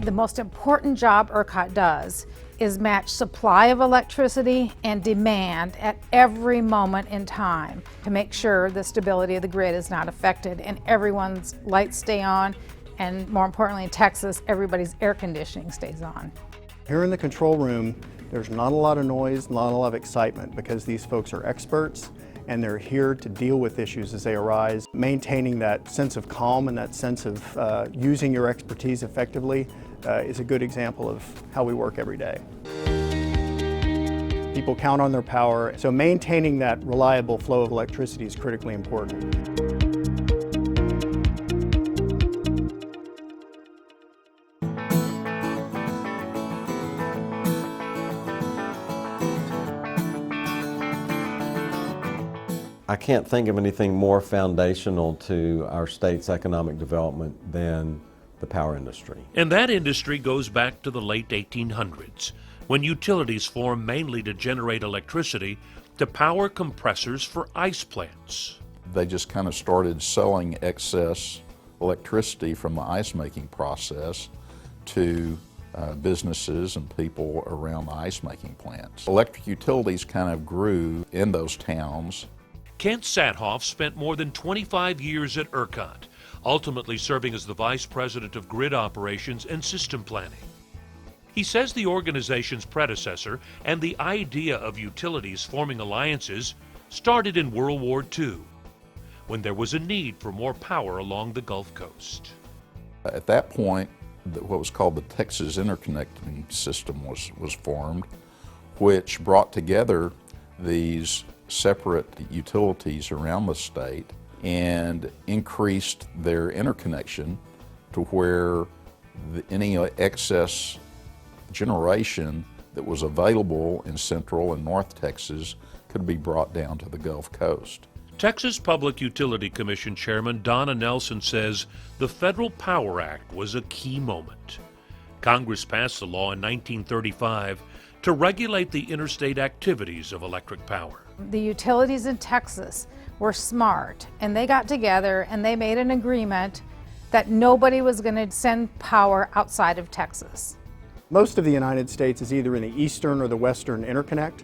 The most important job ERCOT does is match supply of electricity and demand at every moment in time to make sure the stability of the grid is not affected and everyone's lights stay on, and more importantly in Texas, everybody's air conditioning stays on. Here in the control room, there's not a lot of noise, not a lot of excitement, because these folks are experts and they're here to deal with issues as they arise. Maintaining that sense of calm and that sense of using your expertise effectively is a good example of how we work every day. People count on their power, so maintaining that reliable flow of electricity is critically important. I can't think of anything more foundational to our state's economic development than the power industry. And that industry goes back to the late 1800s, when utilities formed mainly to generate electricity to power compressors for ice plants. They just kind of started selling excess electricity from the ice making process to businesses and people around the ice making plants. Electric utilities kind of grew in those towns. Kent Sathoff spent more than 25 years at ERCOT, ultimately serving as the Vice President of Grid Operations and System Planning. He says the organization's predecessor and the idea of utilities forming alliances started in World War II, when there was a need for more power along the Gulf Coast. At that point, what was called the Texas Interconnecting System was formed, which brought together these separate utilities around the state and increased their interconnection to where any excess generation that was available in Central and North Texas could be brought down to the Gulf Coast. Texas Public Utility Commission Chairman Donna Nelson says the Federal Power Act was a key moment. Congress passed the law in 1935 to regulate the interstate activities of electric power. The utilities in Texas were smart, and they got together and they made an agreement that nobody was going to send power outside of Texas. Most of the United States is either in the eastern or the western interconnect.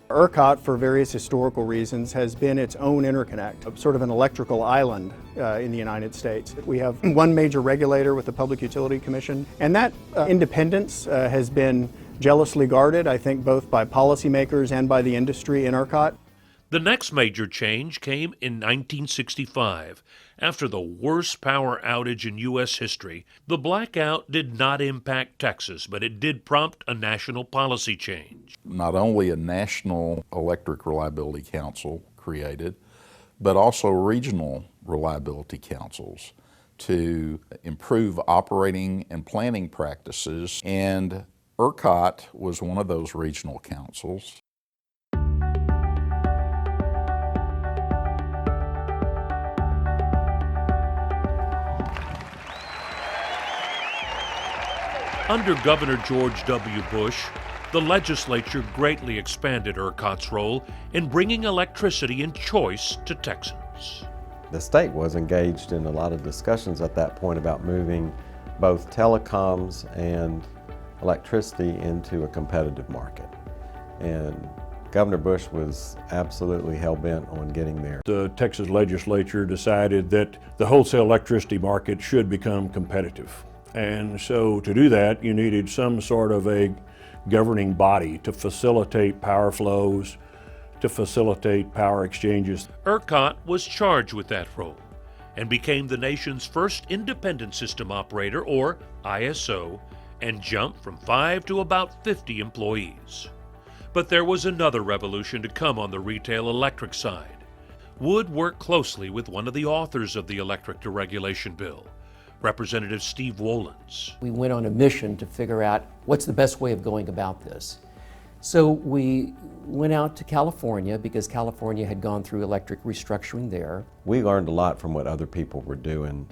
ERCOT, for various historical reasons, has been its own interconnect, sort of an electrical island in the United States. We have one major regulator with the Public Utility Commission, and that independence has been jealously guarded, I think, both by policymakers and by the industry in ERCOT. The next major change came in 1965. After the worst power outage in U.S. history, the blackout did not impact Texas, but it did prompt a national policy change. Not only a National Electric Reliability Council created, but also regional reliability councils to improve operating and planning practices, and ERCOT was one of those regional councils. Under Governor George W. Bush, the legislature greatly expanded ERCOT's role in bringing electricity and choice to Texans. The state was engaged in a lot of discussions at that point about moving both telecoms and electricity into a competitive market. And Governor Bush was absolutely hell-bent on getting there. The Texas legislature decided that the wholesale electricity market should become competitive. And so to do that, you needed some sort of a governing body to facilitate power flows, to facilitate power exchanges. ERCOT was charged with that role and became the nation's first independent system operator, or ISO, and jumped from 5 to about 50 employees. But there was another revolution to come on the retail electric side. Wood worked closely with one of the authors of the electric deregulation bill, Representative Steve Wolens. We went on a mission to figure out what's the best way of going about this. So we went out to California because California had gone through electric restructuring there. We learned a lot from what other people were doing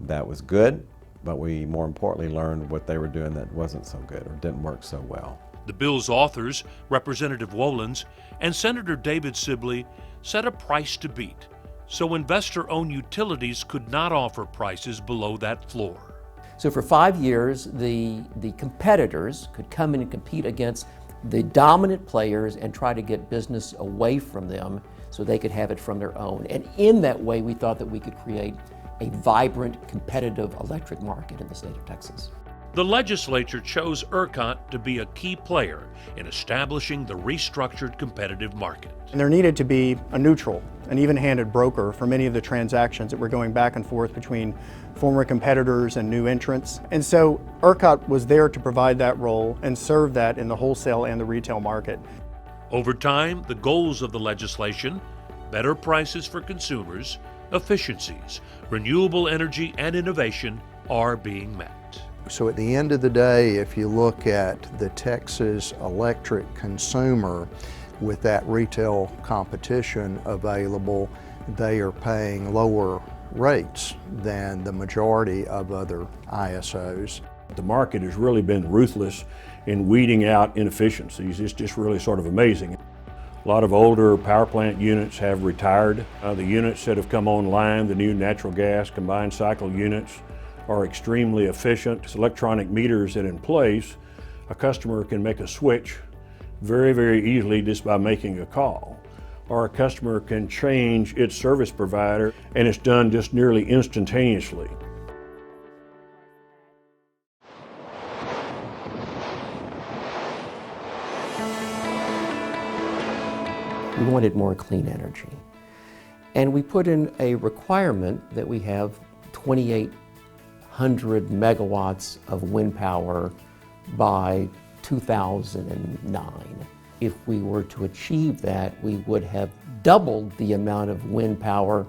that was good, but we more importantly learned what they were doing that wasn't so good or didn't work so well. The bill's authors, Representative Wolens and Senator David Sibley, set a price to beat, so investor-owned utilities could not offer prices below that floor. So for 5 years, the competitors could come in and compete against the dominant players and try to get business away from them so they could have it from their own. And in that way, we thought that we could create a vibrant, competitive electric market in the state of Texas. The legislature chose ERCOT to be a key player in establishing the restructured competitive market. And there needed to be a neutral, an even-handed broker for many of the transactions that were going back and forth between former competitors and new entrants. And so ERCOT was there to provide that role and serve that in the wholesale and the retail market. Over time, the goals of the legislation, better prices for consumers, efficiencies, renewable energy, and innovation are being met. So at the end of the day, if you look at the Texas electric consumer with that retail competition available, they are paying lower rates than the majority of other ISOs. The market has really been ruthless in weeding out inefficiencies. It's just really sort of amazing. A lot of older power plant units have retired. The units that have come online, the new natural gas combined cycle units, are extremely efficient. It's electronic meters that in place, a customer can make a switch very, very easily just by making a call. Or a customer can change its service provider, and it's done just nearly instantaneously. We wanted more clean energy. And we put in a requirement that we have 2,800 megawatts of wind power by 2009. If we were to achieve that, we would have doubled the amount of wind power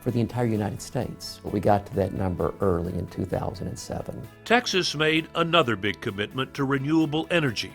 for the entire United States. We got to that number early in 2007. Texas made another big commitment to renewable energy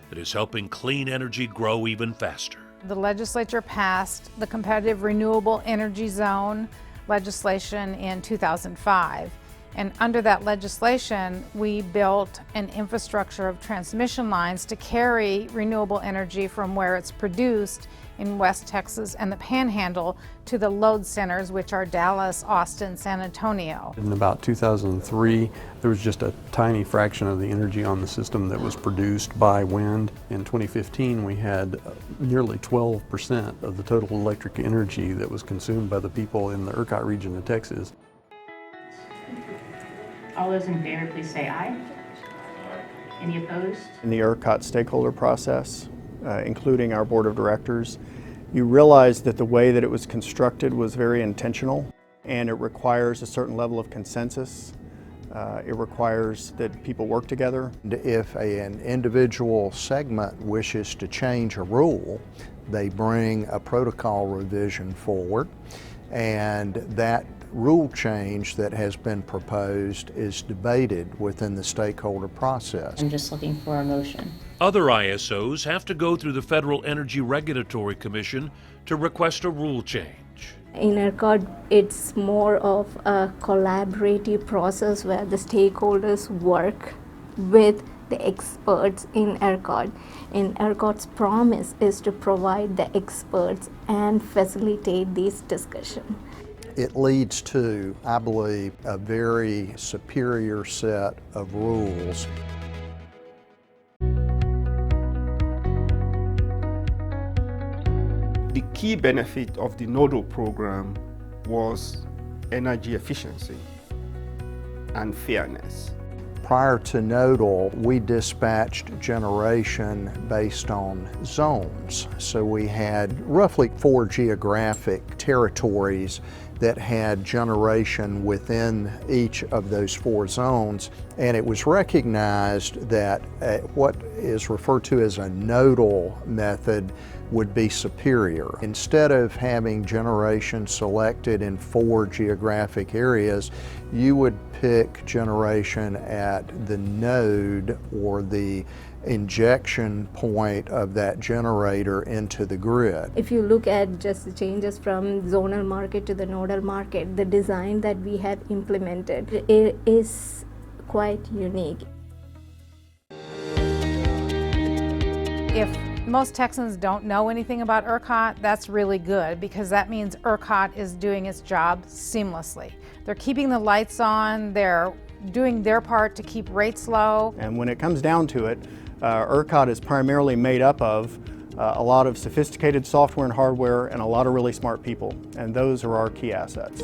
that is helping clean energy grow even faster. The legislature passed the Competitive Renewable Energy Zone legislation in 2005. And under that legislation, we built an infrastructure of transmission lines to carry renewable energy from where it's produced in West Texas and the Panhandle to the load centers, which are Dallas, Austin, San Antonio. In about 2003, there was just a tiny fraction of the energy on the system that was produced by wind. In 2015, we had nearly 12% of the total electric energy that was consumed by the people in the ERCOT region of Texas. All those in favor, please say aye. Any opposed? In the ERCOT stakeholder process, including our board of directors, you realize that the way that it was constructed was very intentional, and it requires a certain level of consensus. It requires that people work together. If an individual segment wishes to change a rule, they bring a protocol revision forward, and that rule change that has been proposed is debated within the stakeholder process. I'm just looking for a motion. Other ISOs have to go through the Federal Energy Regulatory Commission to request a rule change. In ERCOT, it's more of a collaborative process where the stakeholders work with the experts in ERCOT. And ERCOT's promise is to provide the experts and facilitate these discussions. It leads to, I believe, a very superior set of rules. The key benefit of the Nodal program was energy efficiency and fairness. Prior to Nodal, we dispatched generation based on zones. So we had roughly 4 geographic territories that had generation within each of those 4 zones. And it was recognized that what is referred to as a nodal method would be superior. Instead of having generation selected in 4 geographic areas, you would pick generation at the node or the injection point of that generator into the grid. If you look at just the changes from zonal market to the nodal market, the design that we have implemented, it is quite unique. If most Texans don't know anything about ERCOT, that's really good because that means ERCOT is doing its job seamlessly. They're keeping the lights on, they're doing their part to keep rates low. And when it comes down to it, ERCOT is primarily made up of a lot of sophisticated software and hardware and a lot of really smart people, and those are our key assets.